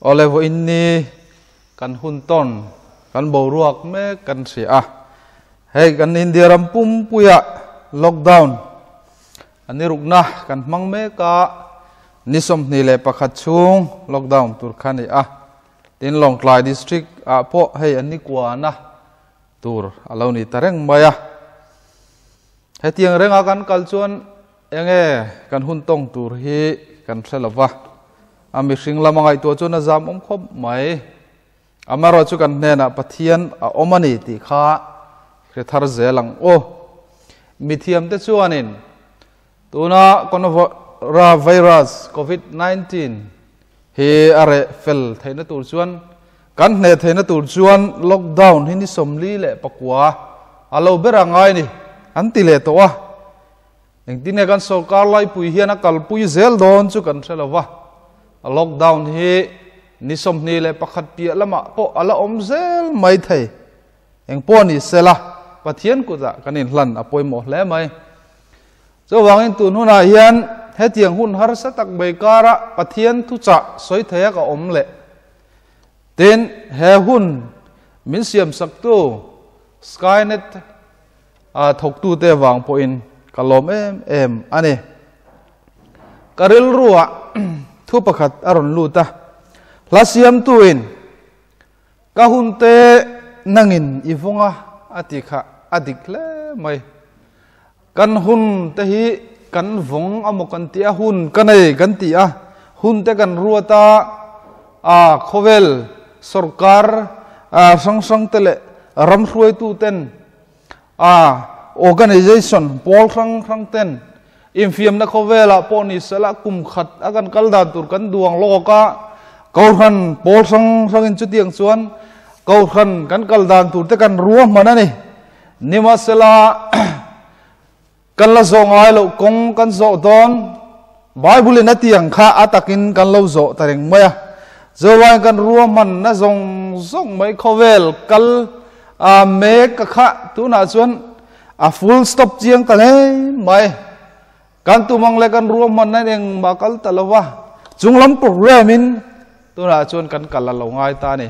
ole vo inni kan hunton kan boruak me kan sia hey kan India rampum puya lockdown ani rukna kan mang me ka nisom ni le pakhat chung lockdown turkhani tin Longklai district po hey ani kwana tur alo ni tareng maya he tiang renga kan kalchuan enge kan huntong tur hi kan thlelawa ami hring lamangai to chuna zam khop mai amaro chu kan nena pathian omani ti kha thar zelang mithiam te chuanin tuna ra virus covid-19 he are fel theina tur chuan kan ne theina tur chuan lockdown hini somli le pakwa alo berangai ni anti le to engtine kan sarkar lai pui hian kal pui zel don chu kan thelawa lockdown hi nisom ni le pakhat pia lama po ala zel mai thei eng po ni sela pathian ku za kanin hlan apoi mo hle mai zo wangin tu nuna hian he tiang hun har sa tak beikara pathian tu cha soi theya ka le ten he hun min siam sak tu skynet thok tu te wang po in kalom em ani karil ruwa thu pakhat aron luta lasiam tuin kahunte nangin ivunga atikha adikle mai kan hun te hi kan vong amokan tia hun kanai kan tia hun te kan ruata khovel sarkar sang tele ram hruai tu ten organization pol rang ten infiam na khovela poni sala kum khat akan kaldan tur kan duang loka kauhan pol sang in chutiang chuan kauhan kan kaldan tur te kan ruam manani nima sela kan la zong ai lo kong kan zo don bible na tiang kha atakin kan lo zo tareng maya zowa kan ruam man na zong mai khovel kal me ka kha tu na chuan full stop chiang tale mai kan tumang le kan ruam man na eng makal talawa chunglam program in tu na chuan kan kala lo ngai ta ni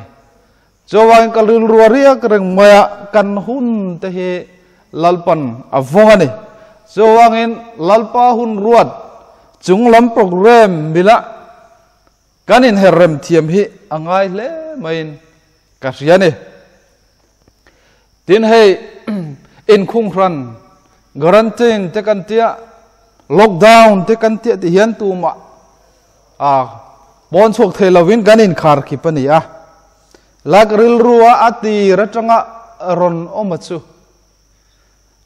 zowa kan ril ruaria kareng maya kan hun te he lalpan avongani zoangin lalpa hun ruat chunglam program bila kanin herem thiam hi angai le main kasiane tin hey in khung ran quarantine te kan tia lockdown te kan tia ti hian tu ma bon chok thelawin kanin khar khipani lagril ruwa ati ratanga ron omachu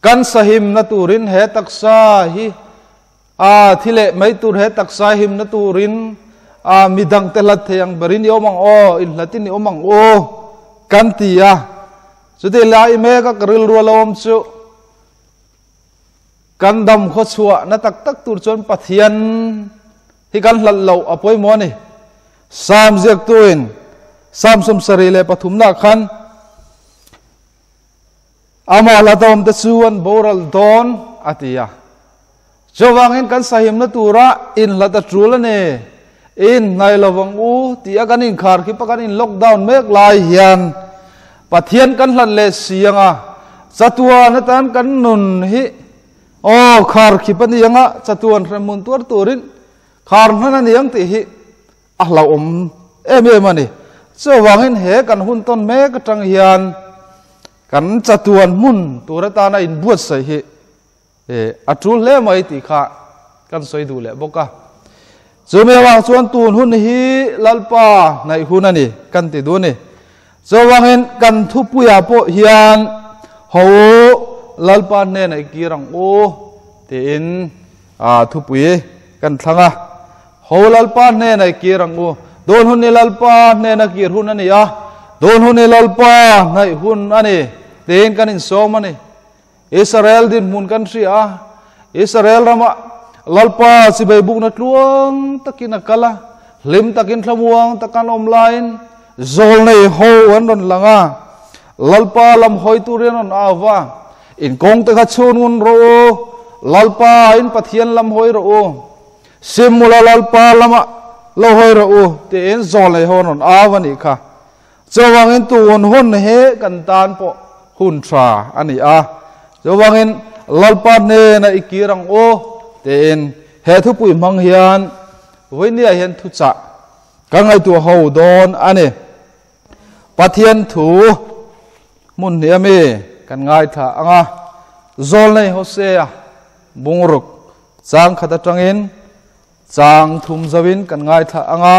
kan sahim na turin he taksa hi thile mai tur he taksa him na turin midang telat theyang barin yo mang in latin yo mang kan tia chuti lai me ka karil ru lawm chu kan dam kho chua na tak tur chon pathian hi kan hlal lo apoi mo ni sam jek tuin sam som sari le pathum na khan ama la dom te chuan boral don atia chowangin kan sahim na tura in lata trulane in nai lawang ti akanin khar khi pakanin lockdown mek lai hian pathian kan hlan le sianga chatua na tan kan nun hi khar khi pani anga chatuan ramun tur turin khar hana niang ti hi ahla em ani chowangin he kan hun ton mek atang hian kan chatuan mun turata na in buat sai hi atul le mai ti kha kan soi du le boka chume wang chuan tun hun hi lalpa nai hunani kan ti du ni chowangin kan thu puya po hian ho lalpa ne nai kirang te in thu pui kan thanga ho lalpa ne nai kirang don hun ni lalpa ne na kir hun ani don hun ni lalpa nai hun ani ten kan in som ani Israel din mun country Israel rama lalpa si bai buk na tluang takin akala lim takin thlamuang takan online zol nei ho an ron langa lalpa lam hoi turen on awa in kong te kha chun un ro lalpa in pathian lam hoi ro simula lalpa lama lo hoi ra u te en zol nei hon on awani kha chawangin tu on hon he kan tan po hun tra ani a chawangin lalpa ne na ikirang o te en he thu pui mang hian voinia hian thu cha kangai tu ho don ani pathian thu mun niami kan ngai tha anga zol nei hosea bungruk chang khata tangin chang thum zawin kan ngai tha anga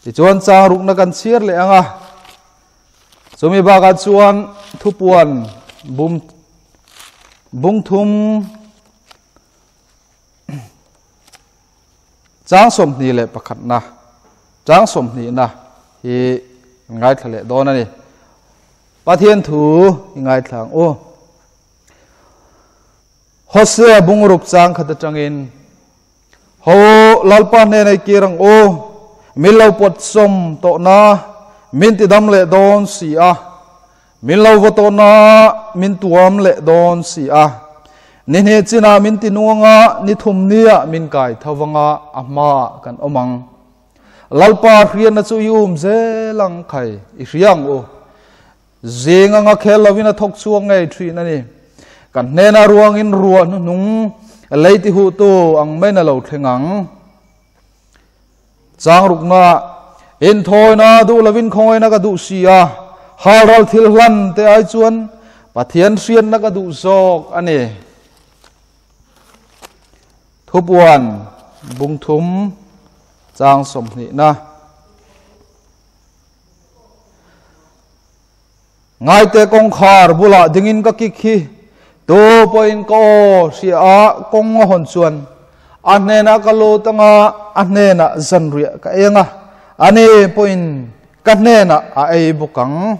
ti chuan chang ruk na kan chir le anga chumi ba ka chuan thupuan bung thum chang som ni le pakhat na chang som ni na hi ngai thale don ani pathian thu ngai thlang o hosea bungruk chang khata tangin ho lalpa ne nei kirang o milau pot som to na min ti dam le don si a milau vo to na min tuam le don si a ni ne china min ti nuanga ni thum nia min kai thawanga ama kan omang lalpa hrian na chu yum ze lang khai i riang o zenga nga khelovina thok chuang ngai thri na ni kan nena ruang in ruan nung leiti hu tu ang mena lo thengang chang rukna in thoi na du lovin khoi na ka du sia haral thil hlan te ai chuan pathian rian na ka du zok ani thupuan bung thum chang som ni na ngai te kong khar bula dingin ka ki khi to point ko sia kong hon chuan anena kalo tanga anena zanria ka enga ane point kanena a ei bukang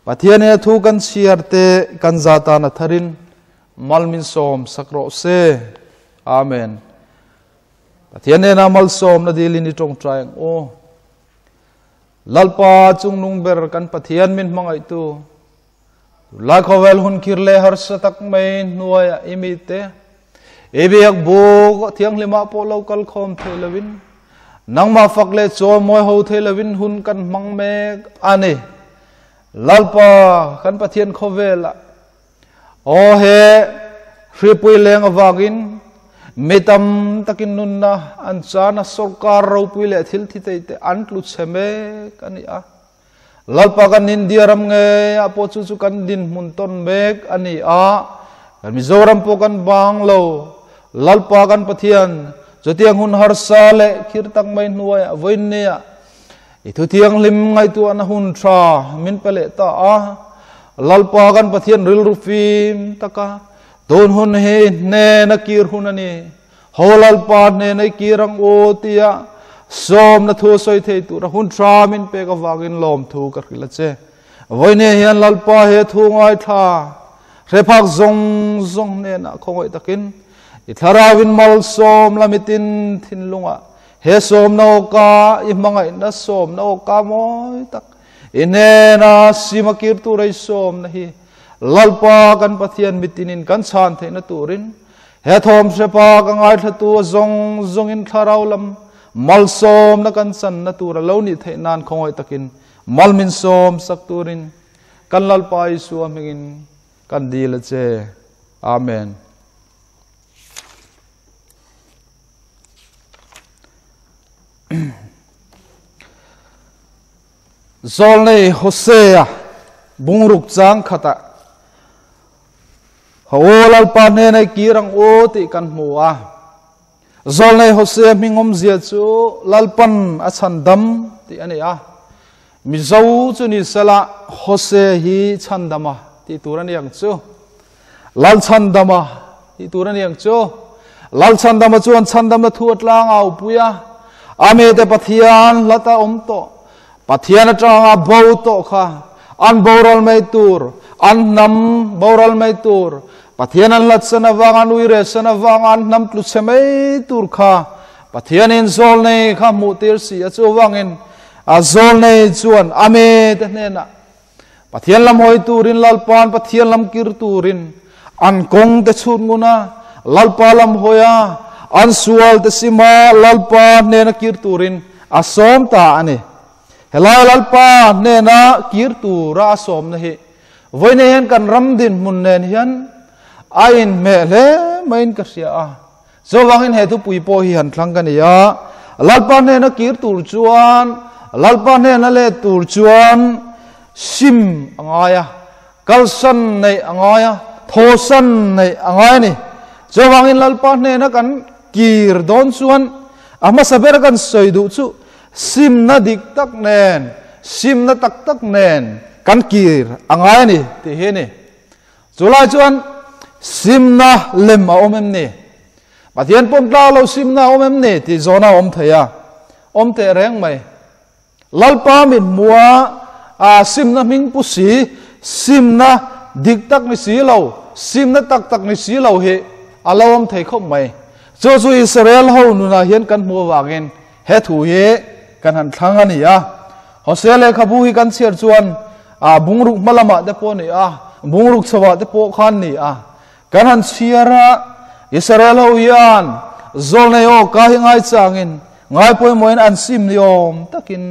pathiane thu kan siarte kan zata na tharin malmin som sakro se amen pathiane na mal som na dilini tong trying o lalpa chung nung ber kan pathian min mangai tu la khovel hun kirle har satak mai nuaya imite ebiak bo thiang lima po local khom thelawin nangma fakle cho moi ho thelawin hun kan mangme ani lalpa kan pathian khovela o he hripui leng awagin metam takin nunna anchana sarkar ro puile thil thiteite antlu cheme kani a lalpa kan india ram nge apo chu chu kan din mun ton mek ani a kan mizoram po kan banglo lalpa kan pathian jotiang hun har sale khirtang mai nuaya voinia itu tiang lim ngai tu an hun tha min pele ta a lalpa kan pathian ril rufim taka don hun he ne na kir hun ani holal pa ne na kirang o tia som na thu soi thei tu ra hun tha min pe ka wagin lom thu ka khila che voine hian lalpa he thu ngai tha rephak zong zong ne na khongoi takin i tharawin mal som lamitin thinlunga he som no ka i mangai na som no ka moi tak ine na simakir tu rai som na hi lalpa kan pathian mitinin kan chan theina turin he thom sepa ka ngai thatu zong zong in tharaulam mal som na kan chan na tur lo ni theinan khongoi takin malmin som sak turin kan lalpa isu amengin kan dil che amen zol nei hosea bungruk chang khata holal pa ne nei kirang o ti kan hmuwa zol nei hosea mingom zia chu lalpan a chandam ti ani a mi zo chu ni sala hosea hi chandama ti turan yang chu lal chandama ti turan yang chu lal chandama chuan chandam na thuat lang au puya ame te pathian lata omto pathian atanga bau to kha an boral mai tur an nam boral mai tur pathian an lat sana wangan uire sana wangan nam tlu chemei tur kha pathian in zol nei kha mutir si a chu wangin a zol nei chuan ame te nena pathian lam hoi turin lalpan pathian lam kir turin an kong te chun nguna lalpa lam hoya an sual te sima lalpa ne na kir turin asom ta ani helai lalpa ne na kir tu ra asom na hi voi ne hian kan ram din mun nen hian ain me le main ka sia a zo wangin he tu pui po hi han thlang kan ya lalpa ne na kir tur chuan lalpa ne na le tur chuan sim angaya kalsan nei angaya thosan nei angaya ni zo wangin lalpa ne na kan kir don chuan ama saber kan soidu chu sim na dik tak nen sim na tak tak nen kan kir angaya ni ti he ni zulai chuan sim na lem a omem ni pathian pom tla lo sim na omem ni ti zona om thaya om te reng mai lalpa min mua sim na ming pu si sim na dik tak ni si lo sim na tak tak ni si lo he alo om thei khop mai zo zu Israel ho nu na hian kan mua wangin he thu he kan han thlang ani a hosele khabu hi kan chiar chuan bungruk malama te po ni a bungruk chawa te po khan ni a kan han chiara Israel ho yan zol nei o ka hi ngai changin ngai poi moin an sim ni om takin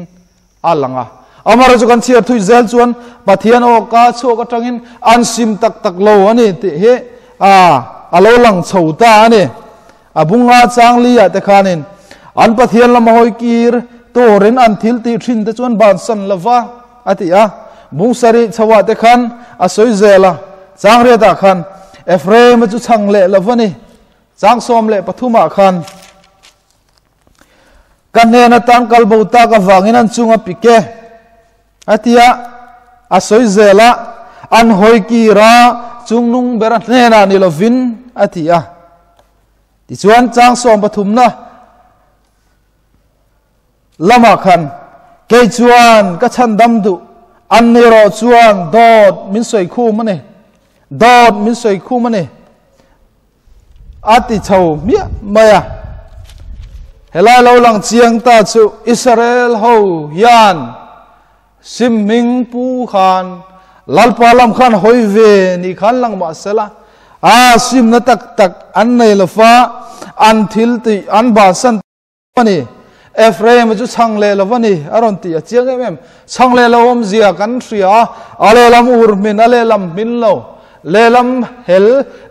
alanga amara chu kan chiar thui zel chuan pathian o ka chu ka tangin an sim tak tak lo ani ti he alo lang chhota ani abunga changli ya te khanin an pathian lam hoi kir torin an thil ti thin te chuan ban san lova ati a bung sari chawa te khan asoi zela changre ta khan Ephraim chu changle lovani chang som le pathuma khan kan ne na tang kalbo ta ka wangin an chunga pike atia asoi zela an hoi kira chungnung beran ne na ni lovin atia ti chuan chang som pathum na lama khan ke chuan ka chan dam du an ni ro chuan dot min soi khu mane dot min soi khu mane ati chau mia maya helai lo lang chiang ta chu Israel ho yan sim ming pu khan lalpa lam khan hoi ve ni khan lang ma sela sim na tak tak an nei lofa an thil ti an ba san ani Ephraim chu changle lovani aron ti chiang em changle lom zia kan ria ale lam ur min ale lam min lo le lam hel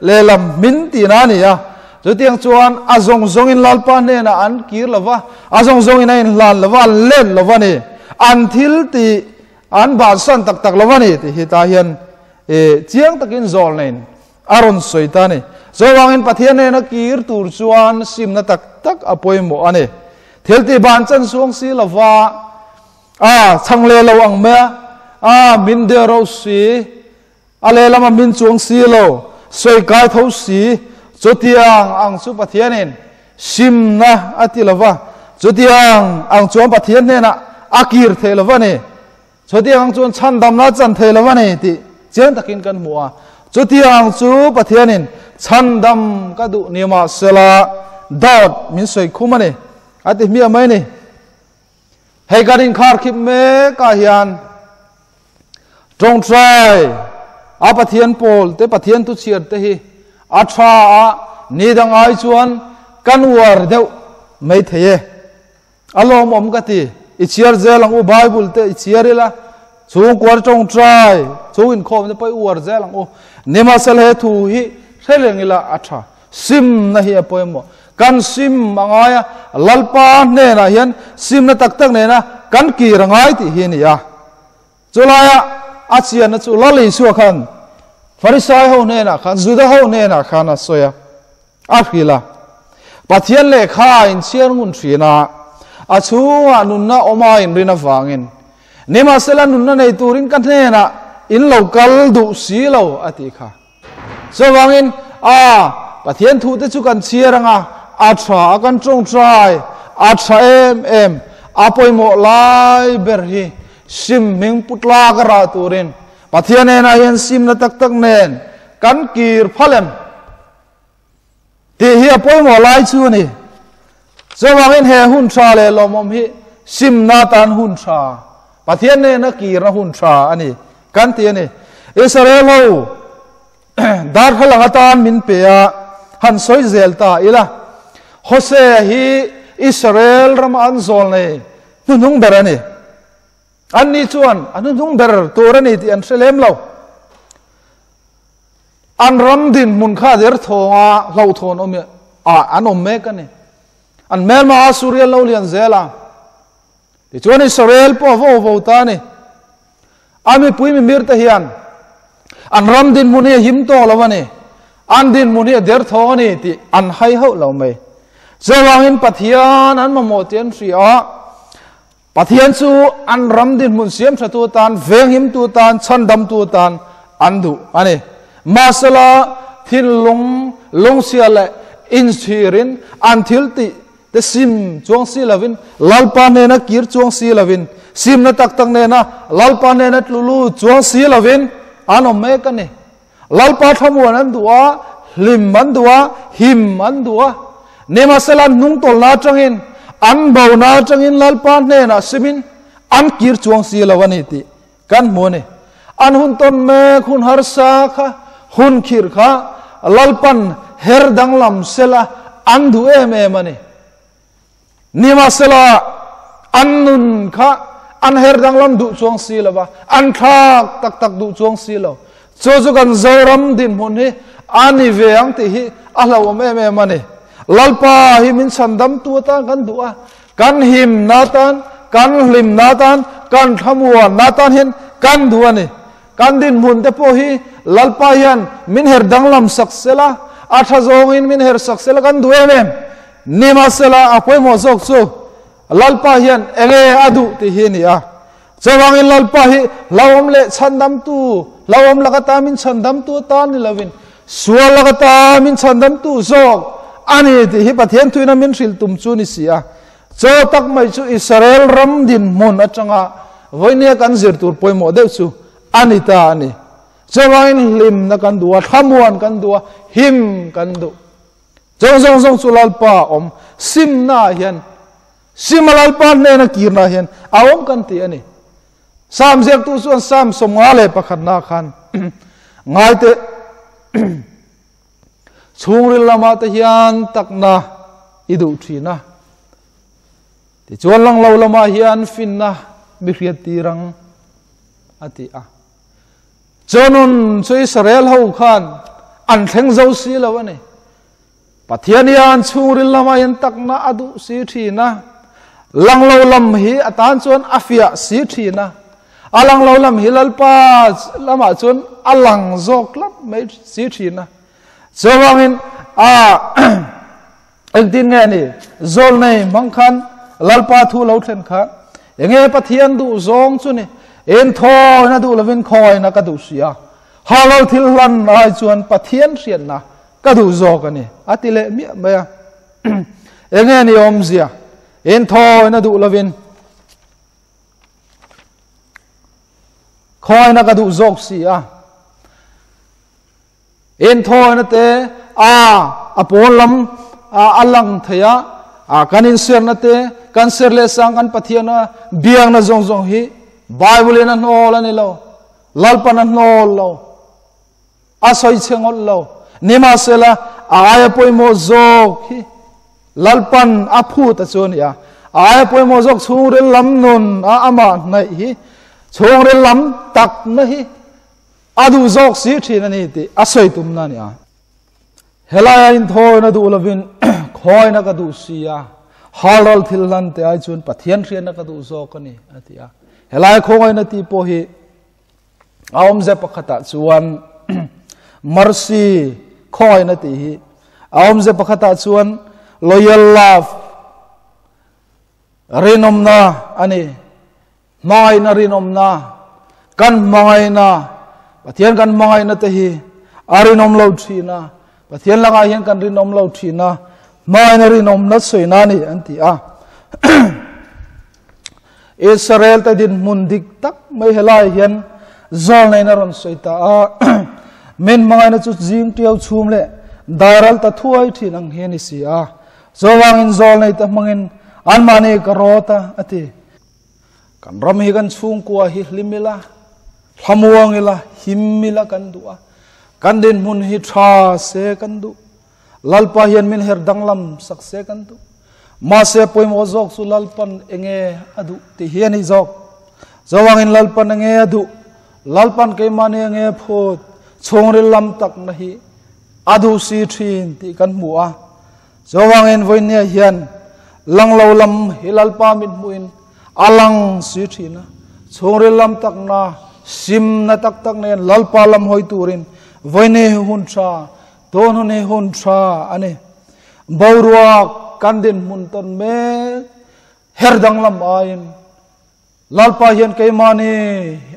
le lam min ti na ni ya chu tiang chuan azong zong in lalpa ne na an kir lova azong zong in lan lova len lovani an thil ti an ba san tak tak lovani ti hi ta hian chiang takin zol nen aron soitani zo wangin pathian ne na kir tur chuan sim na tak tak apoi mo ane thelti ban chan suang si lova changle lo ang me min de ro si ale lama min chuang si lo soi kai tho si chotiang ang chu pathianin sim na ati lova chotiang ang chuan pathian ne na akir the lova ne chotiang ang chuan chan dam na chan the lova ne ti chen takin kan mua chotiang chu pathianin chan dam ka du nima sela dot min soi khumane ati mi amai ni hei garin khar khip me ka hian trong trai pathian pol te pathian tu chiar te hi atha ni dang ai chuan kan war deu mai theye alom om ka ti i chiar zelang u bible te i chiarila chung kwar trong trai chung in khom te pai war zelang u nema sel he thu hi thelengila atha sim na hi apoemo kan sim mangaya lalpa ne na hian sim na tak tak ne na kan ki rangai ti hi ni ya chulaya achian na chu lali su khan farisai ho ne na khan juda ho ne na khan a soya akhila pathian le kha in chiar ngun thina achu anun na oma in rina wangin nema sela nun na nei turin kan ne na in local du si lo ati kha so wangin pathian thu te chu kan chiaranga atha kan trong trai atha em apoi mo lai ber hi sim ming putla kara turin pathian na hian sim na tak tak nen kan kir phalem ti hi apoi mo lai chu ni so wangin he hun tha le lomom hi sim na tan hun tha pathian na kir na hun tha ani kan ti ani Israel ho dar halangatan min pe han soi zel ta ila Hosea hi Israel ram an zol nei nung berani an ni chuan an nung ber turani ti an selem lo an ram din mun kha der thonga lo thon om an om me kan ni an mel ma Assyria lo lian zela ti chuan Israel po vo ta ni ami pui mi mir ta hian an ram din mun hi him to lawani an din mun hi der thoni ti an hai ho lo mai zawangin pathian an mamotian ria pathian chu an ram din mun siam tha tu tan veng him tu tan chandam tu tan andu ani masala thin long siale in sirin until ti the sim chuang si lovin lalpa ne na kir chuang si lovin sim na tak tak ne na lalpa ne na tlulu chuang si lovin anom me ka ne lalpa thamuan an duwa lim man duwa him man duwa ne masala nung tol na changin an bau na changin lalpa ne na simin an kir chuang si lawani ti kan mo ne an hun ton me khun har sa kha hun khir kha lalpan her dang lam sela an du em mani ni masala an nun kha an her dang lam du chuang si lawa an thak tak tak du chuang si lo chu kan zoram din mun hi ani ve ang ti hi alo me mani lalpa hi min sandam tu ta kan du'a kan him natan kan lim natan kan thamua natan hin kan duani kan din mun te po hi lalpa hian min her danglam saksela atha zongin min her saksela kan duem em nima sela apoi mo zok chu lalpa hian enge adu ti hi ni a chawangin lalpa hi lawom le chandam tu lawom lagata min chandam tu ta ni lovin sual lagata min chandam tu zok ani ti hi pathian tuina min hril tum chu ni sia cho tak mai chu Israel ram din mun atanga voinia kan zir tur poimo deu chu ani ta ani chawain lim na kan duwa thamuan kan duwa him kan du jong chu lalpa om sim na hian sim lalpa ne na kir na hian awom kan ti ani sam zek tu suan sam somnga le pakhat na khan ngai te chungril lama te hian takna idu thina ti chuan lang lo lama hian finna mi hriat tirang ati a chonun chu Israel ho khan an thleng zo si lo ani pathian hian chungril lama hian takna adu si thina lang lo lam hi atan chuan afia si thina alang lo lam hi lalpa lama chuan alang zok lam mai si thina zawangin din nge ni zol nei mangkhan lalpa thu lo thlen kha enge pathian du zong chu ni en thoi na du lovin khoi na ka du sia halo thil lan ai chuan pathian rian na ka du zok ani atile mi maya enge ni om zia en thoi na du lovin khoi na ka du zok sia en thoi na te apon lam alang thaya kanin ser na te kan ser le sang kan pathiana biang na zong hi bible na nol ani lo lalpan na nol lo asoi chengol lo nima sela aya poimo zok hi lalpan aphu ta choni a aya poimo zok chungre lam nun ama nai hi chungre lam tak na hi adu zok si thina ni ti asoi tum na ni a helaya in thoi na du lovin khoi na ka du sia halal thillan te ai chun pathian rian na ka du zok ani atia helai khoi na ti po hi aom ze pakhata chuan mercy khoi na ti hi aom ze pakhata chuan loyal love rinom na ani mai na rinom na kan mai na pathian kan mai na te hi arinom lo thina pathian langa hian kan rinom lo thina mai na rinom na soina ni anti a Israel ta din mundik tak mai helai hian zol nei na ron soita a men mangai na chu jing tiau chum le daral ta thuai thinang hian ni si a zowang in zol nei ta mangin an mani karota ati kan ram hi kan chung kwa hi limila thamuangila himmila kan du'a kan din mun hi tha se kan du lalpa hian min her danglam sakse kan tu mase poim ozok su lalpan enge adu ti hian hi jok zawangin lalpan enge adu lalpan ke mane enge phot chongril lam tak na hi adu si thin ti kan mua zawangin voinia hian langlo lam hilalpa min muin alang si thina chongril lam tak na sim na tak tak nen lalpa lam hoi turin voine hun tha don ne hun tha ane borwa kandin mun ton me her dang lam ain lalpa hian ke mani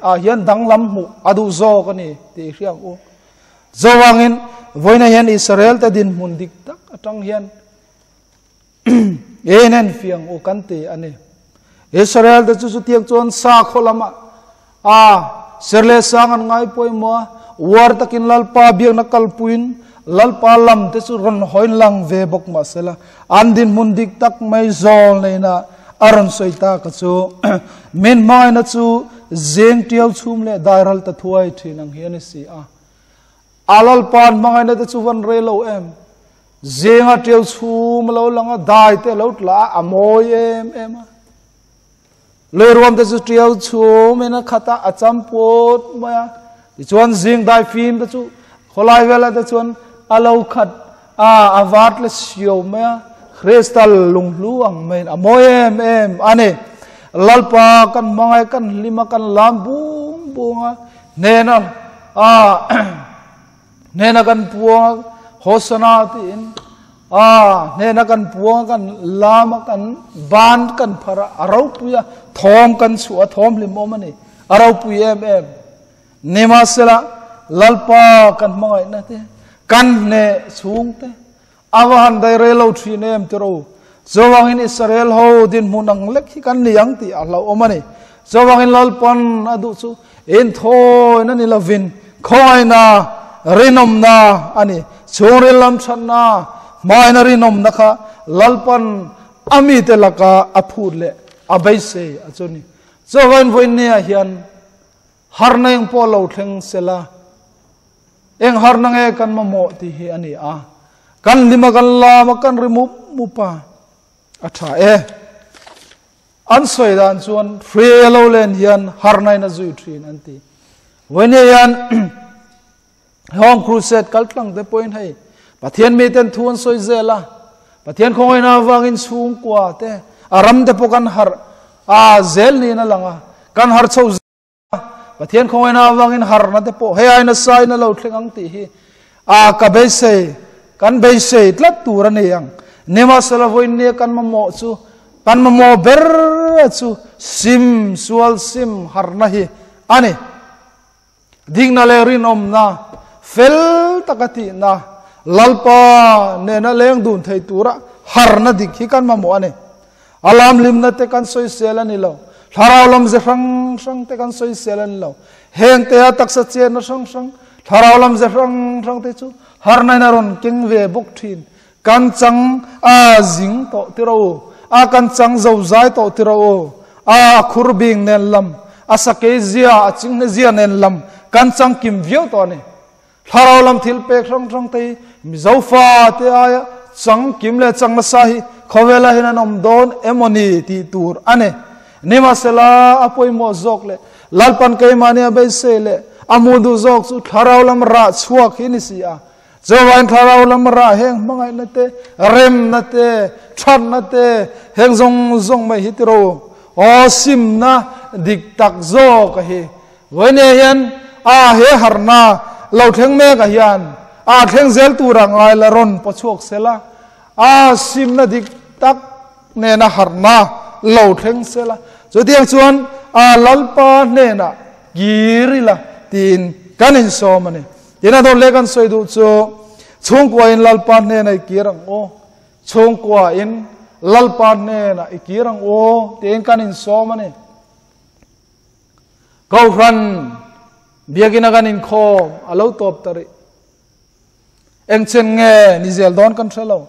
a hian dang lam mu adu zo kani ti riang o zawangin voina hian Israel ta din mun dik tak atang hian enen fiang o kante ane Israel ta chu tiang chon sa kholama a serle sangan ngai poi mo war takin lalpa biang na kalpuin lalpa lam te chu ron hoin lang ve bok ma sela andin mun dik tak mai zol nei na aron soita ka chu min mai na chu zeng tial chum le dairal ta thuai thinang hian si a alal pan mangai na te chu van re lo em zenga tial chum lo langa dai te lo tla amoi em le rom te chu tial chum ena khata achampot ma ti chuan zing dai fim te chu kholai vela te chuan alo khat avat le sio ma kristal lunglu ang men amoi em ane lalpa kan mangai kan lima kan lam bung bunga nena nena kan puang hosana tin nena kan puang kan lama kan ban kan phara arau puya thom kan suwa thom lim omani arau puya em nema sela lalpa kan mangai na te kan ne sung te awan dai relo thi nem tero zawangin Israel ho din munang lek hi kan liang ti alo omani zawangin lalpan adu chu en thoi na ni lovin khoi na rinom na ani chorilam channa mai na rinom na kha lalpan ami te laka aphur le abai se achoni zawan voinia hian harna eng polo thleng sela eng harna nge kan mamo ti hi ani a kan lima kan la ma kan remove mupa atha an soi dan chuan free lo len hian harnai na zui thin anti voinia hian hong crusade kaltlang te point hai pathian mi ten thuan soi zela pathian khongoi na wangin sung kwa te aram te pokan har zel ni na langa kan har chho pathian khongoi na wangin har na te po he ai na sai na lo thlengang ti hi ka be se kan be se tlat tur ani yang nema sala voin ne kan mamo chu kan mamo ber chu sim sual sim har na hi ani ding na le rin om na fel takati na lalpa ne na leng dun thei tura har na dik hi kan mamo ane alam lim na te kan soi sela ni lo tharau lam je sang te kan soi sela ni lo heng te tak sa che na sang tharau lam je sang te chu har na na ron king ve bok thin kan chang jing to tiro kan chang zo zai to tiro khur bing nen lam asake zia aching ne zia nen lam kan chang kim view to ne tharau lam thil pek sang te mi zo fa te aya chang kim le chang na sahi khowela hina nom don emoni ti tur ane nema sela apoi mo zok le lalpan kai mania be se le amudu zok chu tharau lam ra chuak hini sia zawan tharau lam ra heng mangai na te rem na te than na te heng zong mai hitiro sim na dik tak zo ka hi voine hian he harna lo theng me ka hian theng zel turang ai la ron pochok sela sim na dik tak ne na harna lo theng sela so tiang chuan lalpa ne na girila tin kanin so mane tina don lekan soi du chu chungkwa in lalpa ne na kirang o chungkwa in lalpa ne na kirang o tin kanin so mane go ran biagina kanin kho alo top tari engchen nge nizel don kan thelo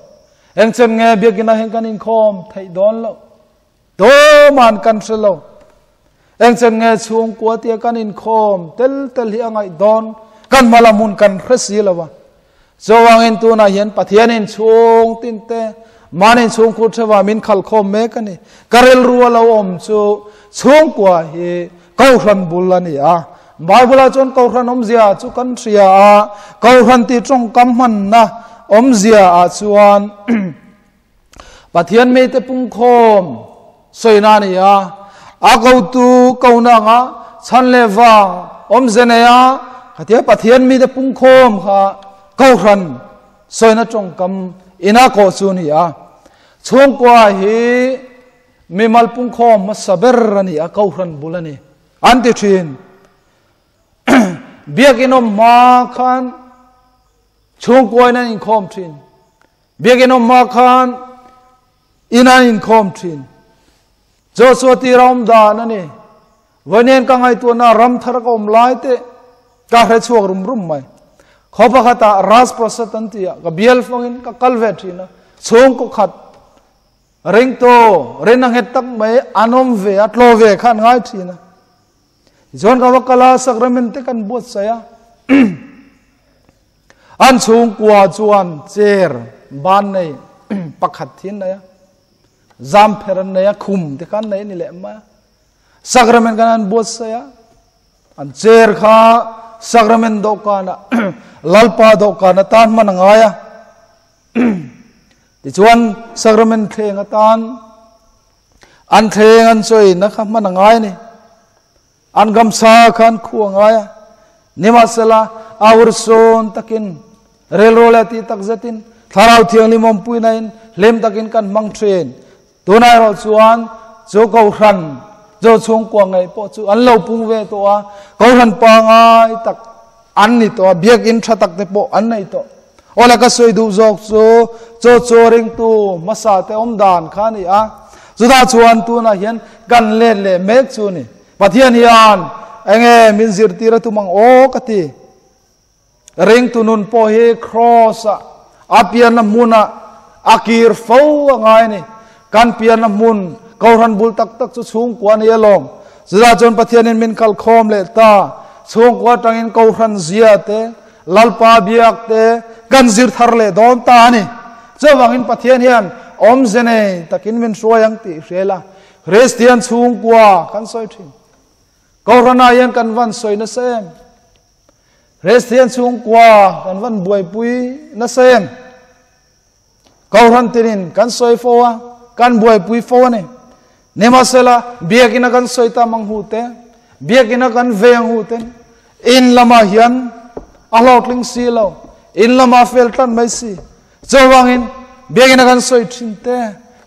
engchen nge biagina hen kanin khom thai don lo do man kan thelo engchen nge chung kwa tia kanin khom tel hi angai don kan malamun kan khresi lawa zawangin tu na hian pathianin chung tinte manin chung khu thewa min khal khom me kani karel rualo om chu chung kwa hi kauhran bulani a Bible chon kauhran om zia chu kan ria a kauhran ti trong kam man na om zia a chuan pathian me te pung khom soina ni a go tu kauna nga chan lewa om zenaya khatia pathian mi te pung khom kha kauhran soina trong kam ina ko chu ni a chung kwa hi mi mal pung khom ma saber ani a kauhran bulani anti thin biakinom ma khan chung kwa na in khom thin biakinom ma khan ina in khom thin Joshua ti ram da na ni wanen ka ngai tu na ram thar ka om lai te ka hre chuak rum rum mai khopa khata ras prasatan ti ka bial fongin ka kalve thina chung ko khat ring to renang het tak mai anom ve atlo ve khan ngai thina zon ka wakala sacrament te kan buat saya an chung kwa chuan cher ban nei pakhat thin na ya zam pheran na ya khum te kan nei ni le ma sacrament kan an buat saya an cher kha sacrament do kana lalpa do kana tan man ngaya ti chuan sacrament theng atan an theng an choi na kha man ngai ni an gamsa khan khuangaya nimasala awur son takin relrolati takzatin tharau thiang limom puinain lem takin kan mang train tunai ro chuan jo ko hran jo chung kwa ngai po chu an lo pung ve to a ko hran pa ngai tak an ni to biak in tha tak te po an nei to ola ka soi du jok cho choring tu masa te om dan khani a juda chuan tu na hian kan le le mek chu ni pathian hian enge min zir tira tu mang o kati ring tu nun po he cross apian na muna akir fo ngai ni kan pian na mun kauran bul tak tak chu chung kwa ni alom zuda chon pathian in min kal khom le ta chung kwa tangin kauran zia te lalpa biak te kan zir thar le don ta ni chawangin pathian hian om zene takin min soyang ti rela Christian chung kwa kan soi thin Corona yan kan van soi na sem Christian chung kwa kan van buai pui na sem Kauran tinin kan soi fo kan buai pui fo ne nemasela biakina kan soi ta mang hute biakina kan veng huten in lama hian alotling silo in lama feltan mai si chawangin biakina kan soi thinte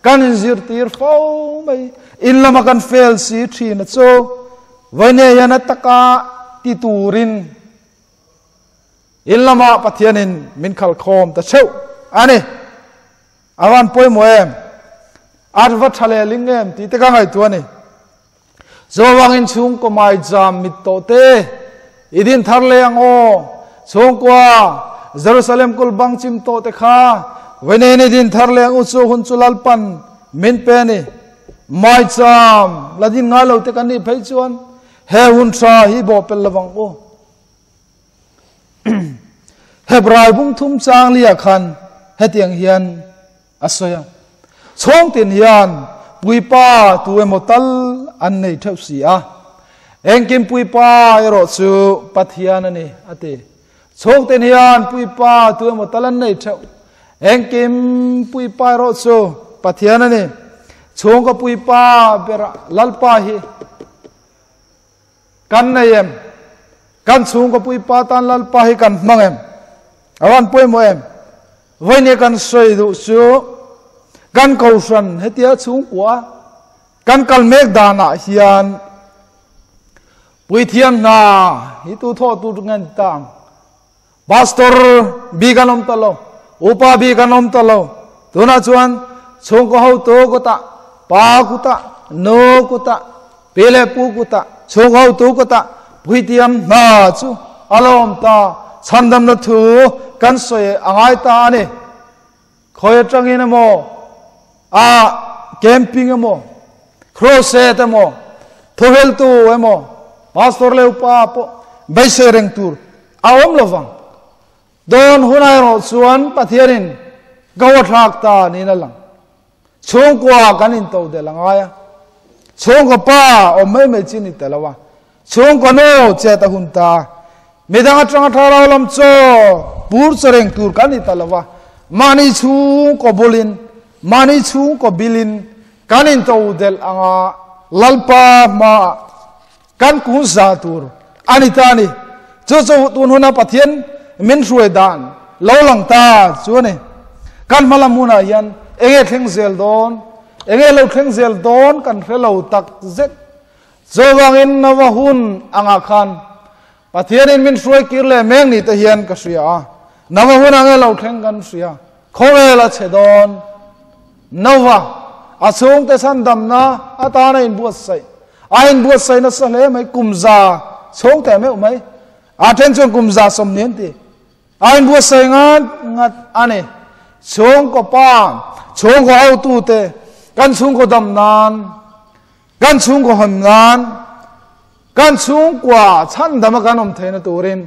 kan zir tir fo mai in lama kan fel si thina cho Vane yana taka titurin ilama pathianin min khal khom ta cheu ani awan poi moem arwa thale lingem ti te ka ngai tu ani zawangin chung ko mai jam mit to te idin tharle ango chung kwa Jerusalem kul bang chim to te kha vane ni din tharle angu chu hun chulal pan min pe ni mai jam ladin ngalo te kan ni phei chuan he hun tra hi bo pel lawang o hebrai bung thum chang lia khan hetiang hian asoya chong tin hian puipa tu emotal an nei thau si a engkim puipa ero chu pathian ani ate chong tin hian puipa tu emotal an nei thau engkim puipa ero chu pathian ani chong ka puipa bera lalpa hi kan nayem kan chung ko pui patan lal pa hi kan mangem awan poi moem voine kan soi du su kan kausan hetia chung kwa kan kal mek dana hian pui thiam na hi tu tho tu ngan tang pastor bi kanom talo upa bi kanom talo tuna chuan chung ko ho to ko ta pa ku ta no ku ta pele pu ku ta chung ho tu ko ta pui tiam na chu alom ta chandam na thu kan soi angai ta ani khoi tangin mo a camping mo crusade mo thovel tu mo pastor le upa po baisering tur awam lovang โดนหุ่นไอรอสวนปะเทียนินกวดรักตานี่นั่นหลังช่วงกว่ากันอินโตเดลังไงช่วงก็ป้าอมไม่จินิแต่ละวะช่วงก็โน่เจตหุ่นตาไม่ดังจังทาราลำโจปูร์เสรงตูร์กันอิแต่ละวะมานิช่วงก็บุลินมานิช่วงก็บิลินกันอินโตเดลอังลัลปามากันกุนซาตูร์อันนี้ตานี่โจตุนหุ่นปะเทียนมินช่วยดานเล่าหลังตาชัวนี่กันมาลามุนายันเองเข่งเซลโดนเองเราเข่งเซลโดนกันเฟลาตักเจ็ดโจวังอินนวหุนอังอาคันปะเทียนมินช่วยกิเลเมงนี่ตะเฮียนกษยานวหุนอังเราเข่งกันเสียเขาเอละเชดอนนวะอาสงเตสันดำนะอาตาในอินบัวไซอินบัวไซนัสเลไม่กุมซาสงแต่ไม่ไหมอาเทนชวนกุมซาสมเนียนตีอินบัวไซงัดอันนี้ชงก็ป้าชงก็เอาตูเตกันชงก็ดำนานกันชงก็หำนานกันชงกว่าฉันดำกันอมเทนตัวเรน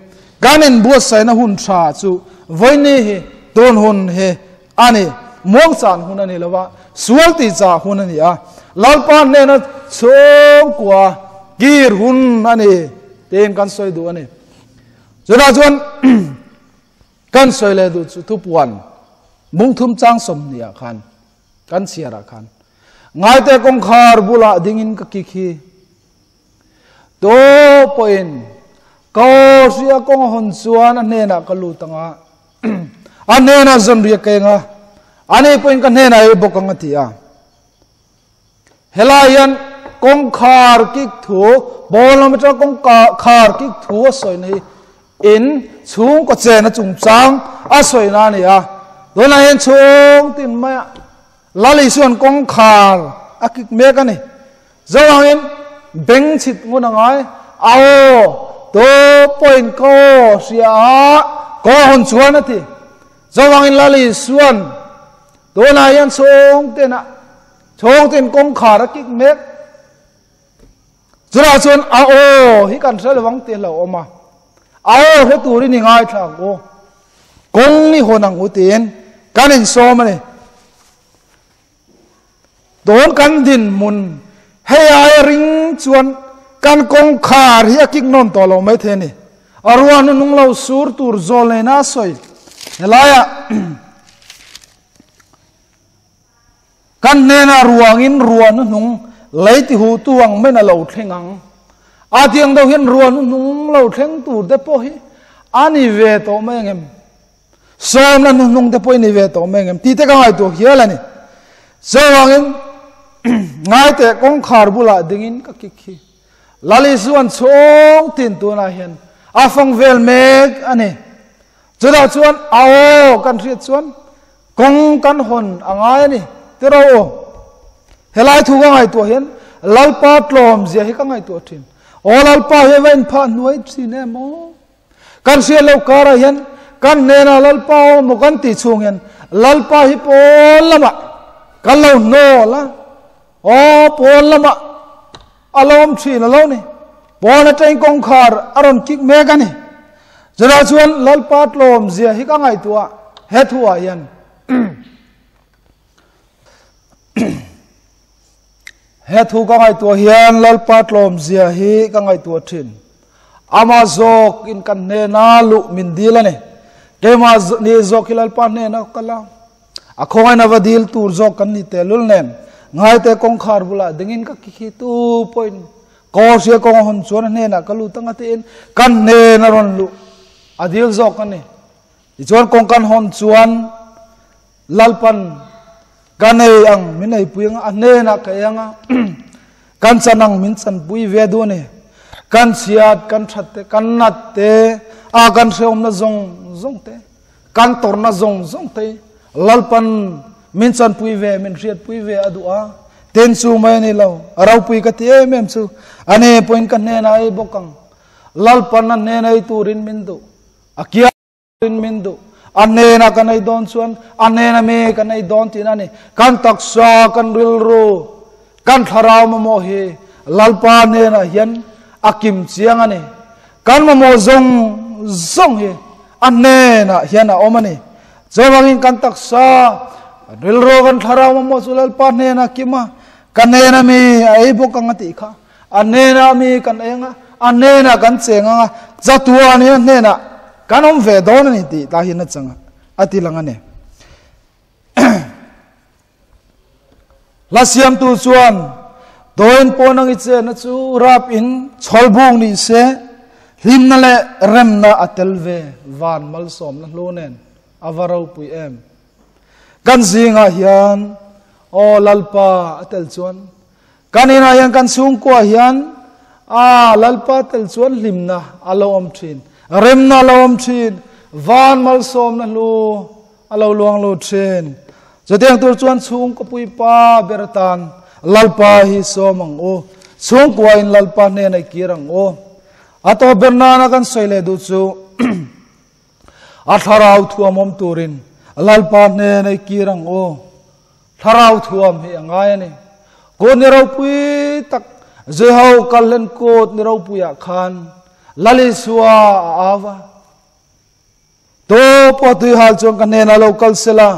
กันอินบัวไซนะหุ่นชาจูวันนี้โดนหุ่นเฮอันนี้มองสันหุ่นอันนี้ละวะสวลติจ่าหุ่นอันนี้ลาลปานเนี่ยนะชงกว่ากีร์หุ่นอันนี้เต็นกันสวยดูอันนี้จนอาจวนกันสวยเลยดูทุกวันมุงทุ่มจ้างสมเนี่ยคันกันเสียระคันไงแต่กงคาร์บุลาดิ่งินก็คิคีโตปอยน์ก็เสียกงหนส่วนอันนี้นะก็รู้ตั้งอันนี้นะจำเรียกเองอันนี้ปอยน์กันเนี่ยนะไอ้บุกังที่เฮลายันกงคาร์กิกถูบอลมันจะกงคาร์กิกถูสวยนี่อินสูงก็เจนะจุงจังสวยนั่นนี่โดนอะไรชงตินมาลาลิส่วนกงคาร์กิกเมกันนี่เจ้าเงินเบ่งชิดงูนังไงเอาตัวปอยน์ก็เสียก็หนส่วนนั่นทีเจ้าเงินลาลิส่วนโดนอะไรชงตินชงตินกงคาร์กิกเมกจุฬาชนเอาฮิกันเสลวังเตียนเราออกมาเอาเหตุตัวนี้ง่ายทักโกงนี่หัวหนังอุเตียนการอินโซมันนี่โดนกันดินมุนให้ไอริงชวนการกงขาเรียกิกนนตัวเราไม่เทนี่อารวานุนุ่งเราสูรตูร์โจเลน่าสวยเฮลายะกันเนน่ารวงอินรวนนุ่งเลยที่หูตัวงไม่น่าเราเทงังอาทิยังเราเห็นรวนนุ่งเราเทงตูร์เดปโอยอันนี้เวทโตไม่เงี้ยสอมนั้นนุ่งเดปโอยนี่เวทโตไม่เงี้ยที่เตกันไงตัวเฮียอะไรนี่สว่างง่ายแต่กงคาร์บุลาดิ่งินก็คิดลาลิส่วนชงตินตัวน่าเห็นอาฟังเวลเมกอันนี้จุดาส่วนเอากันเรียดส่วนกงกันหนอ่างไงนี่เตเราเฮลัยถูกง่ายตัวเห็นลาลปาตลอมเสียให้กันง่ายตัวทิ้งโอ้ลาลปาเฮวันผ่านหน่วยสิเนโมกันเสียเราการเห็นกันเนน่าลาลปาโมกันติดช่วงเห็นลาลปาฮิปโอละมะกันเราโน่ละโอ้ปอละมะอารมณ์ชีนเราเนี่ยปอนะใจกงคาร์อารมณ์คิกเมกันนี่จะได้ชวนลาลปาตลอมเสียให้กันง่ายตัวเฮทัวยันเฮทูก็ไงตัวเฮียนลลปัดลมเสียฮีก็ไงตัวทิ้งอามาโจกอินกันเนนาลุมินดีละเนี่ยเกมาเนี่ยโจกิลลปัดเนนะก็ละอะคงไงนวดิลตูโจกันนี่เตลุลเนนง่ายแต่กงคาร์บุลาดึงอินก็คิดตูปอยน์ก็เสียกงหนชวนเนนะก็ลุตั้งแต่อินกันเนนะรอนลุอดิลโจกันนี่ชวนกงกันหนชวนลลปันกันเองมินไอปุยงอันเนนักยังกันสันังมินสันปุยเวดูเนกันเสียดกันชัดเตกันนัดเตกันเสียมน่ะจงเตกันตอร์น่ะจงเตลลปันมินสันปุยเวมินเสียดปุยเวอดูเต็นซูไม่นี่เราเราปุยกติเมมซูอันนี้ปุยกันเนนัยบกังลลปันนั่นเนนัยตูรินมินดูอากิยรินมินดูอันเนน่ะกันไอ้ดอนส่วนอันเนน่ะเมกันไอ้ดอนที่นั่นนี่กันตักษากันริลโรกันทาราวมโมเฮลลปาเนน่ะเห็นอากิมเสียงอันนี้กันมโมจงเฮ anne na hian a omani zawangin kan taksa rilro kan tharaw mo sulal pa ne na kima kanne na mi ai bo kang ati kha anne na mi kan enga anne na kan chenga zatua ni anne na kanom ve don ni ti ta hin na changa ati langane lasiam tu chuan doin ponang iche na chu rap in cholbung ni se himna le remna atelve van mal som na lonen avarau pui em kan zinga hian o lalpa atel chuan kanina hian kan sung ko hian lalpa tel chuan limna alo om thin remna alo om thin van mal som na lu alo luang lu thin zatiang tur chuan chung ko pui pa beratan lalpa hi somang o chung ko in lalpa ne na kirang o ato bernana kan soile du chu atharau thuamom turin lalpa ne na kirang o tharau thuam hi angai ani ko nirau pui tak zehau kallen kot nirau puya khan lali suwa awa to potui hal chong kan ne na local sela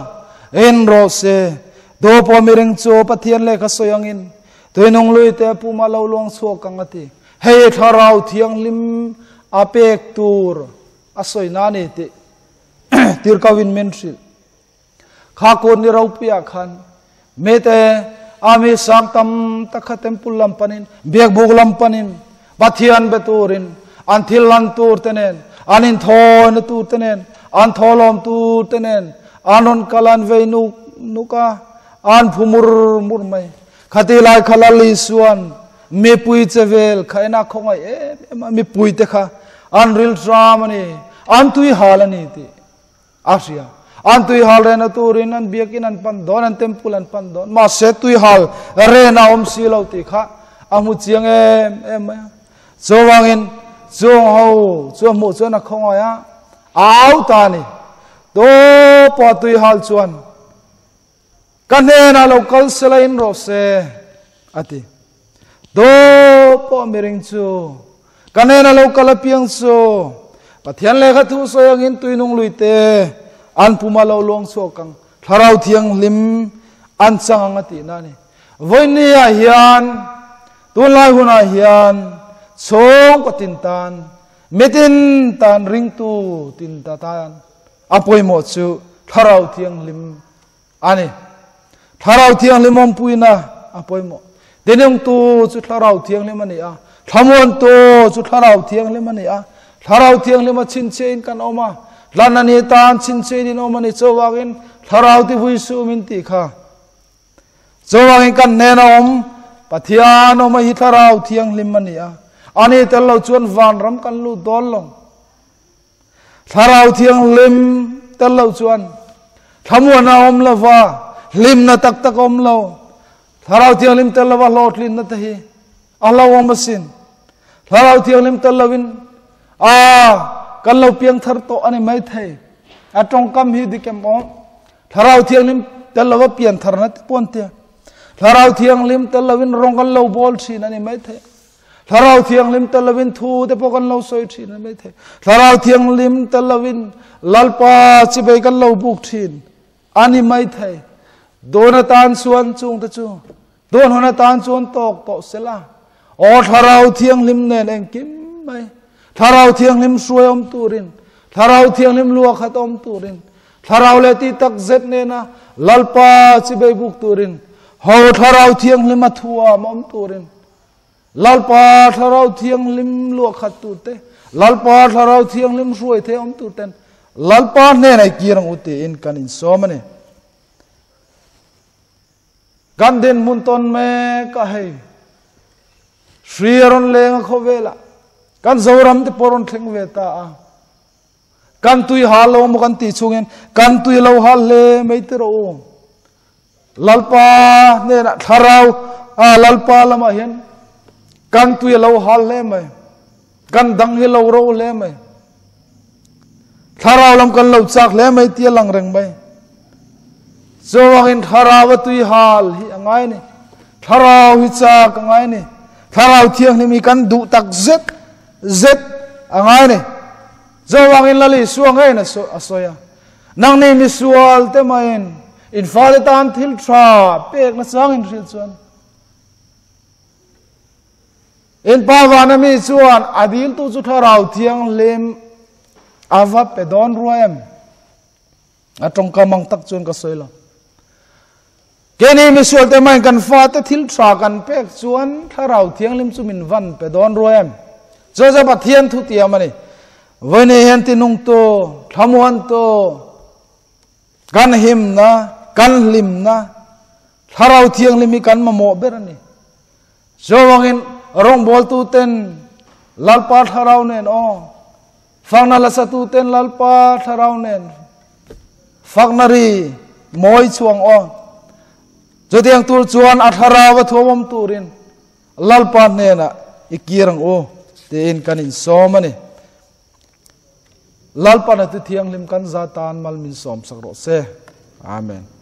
en ro se do po miring cho pathian le kha soyangin toinong lui te puma lo long so kangati hei tharau thiang lim apek tur asoi na ni ti tir kawin mensil kha ko ni rau pia khan mete ami sang tam takha temple lam panin bek buk lam panin pathian beturin anthil lan tur tenen anin thon tur tenen an tholom tur tenen anon kalan veinu nuka an phumur murmai khati lai khalali suan me pui chevel khaina khongai me pui te kha an ril tramani an tui halani ti asia an tui hal rena turin an biakin an pandon an temple an pandon ma se tui hal rena om silo ti kha amu chiang em chowangin chong ho chomu chona khongoya au tani do po tui hal chuan kanena local selain rose ati do po miring chu kanena local piang chu pathian le kha thu soyang in tuinung luite an puma lo long so kang tharau thiang lim an chang ati nani voini a hian tunlai huna hian chong patin tan metin tan ring tu tin ta tan apoi mo chu tharau thiang lim ani tharau thiang lim om puina apoi mo deneng tu chu tharau thiang lim ani a thamon tu chu tharau thiang lim ani a tharau thiang lim a chin chein kan oma lanani tan chin chein in oma ni chowagin tharau ti hui su min ti kha chowagin kan nena om pathian oma hi tharau thiang lim ani a ani tello chuan van ram kan lu dol long tharau thiang lim tello chuan thamona om lova lim na tak tak om lo tharau thiang lim tello wa lot lin na tahi allo om sin tharau thiang lim tellowin kan lo piang thar to ani mai thai atong kam hi dikem om tharau thiang lim tello wa pian thar na pon te tharau thiang lim tellowin rong kan lo bol thin ani mai thai tharau thiang lim tellowin thu te po kan lo soi thin ani mai thai tharau thiang lim tellowin lalpa chibai kan lo buk thin ani mai thai dona tan suan chung ta chu don hona tan chuan tok to sela o tharau thiang lim nen eng kim mai tharau thiang lim suai om turin tharau thiang lim lua khat om turin tharau le ti tak zet ne na lalpa chibai buk turin ho tharau thiang lim athua om turin lalpa tharau thiang lim lua khat tu te lalpa tharau thiang lim suai the om tu ten lalpa ne nai kirang uti in kanin somane gandin munton me ka hai shriaron lenga khovela kan zoram te poron thleng veta a kan tui halo mo kan ti chungen kan tui lo hal le meitero lalpa ne na tharau lalpa lama hian kan tui lo hal le mai kan dang hi lo ro le mai tharau lam kan lo chak le mai tia lang reng mai zawangin tharau tui hal hi angai ni tharau hi chak angai ni tharau thiang ni mi kan du tak zet angai ni zawang in lali suang ai na asoya nang ni mi sual te main in fale tan thil tra pek na sang in ril chuan in pawana mi chuan adil tu chu tharau thiang lem ava pedon ruam atong kamang tak chuan ka soila keni mi sual te main kan fa te thil tra kan pek chuan tharau thiang lim chu min van pedon ruam joja pathian thu tiamani voine hen ti nung to thamuan to kan him na kan lim na tharau thiang limi kan mamo berani zawangin rong bol tu ten lalpa tharau nen o fangna la sa tu ten lalpa tharau nen fagnari moi chuang o jodiang tur chuan athara wa thomom turin lalpa nena ikirang o te in kanin somani lalpa na tu thiang lim kan zatan mal min som sakro se amen.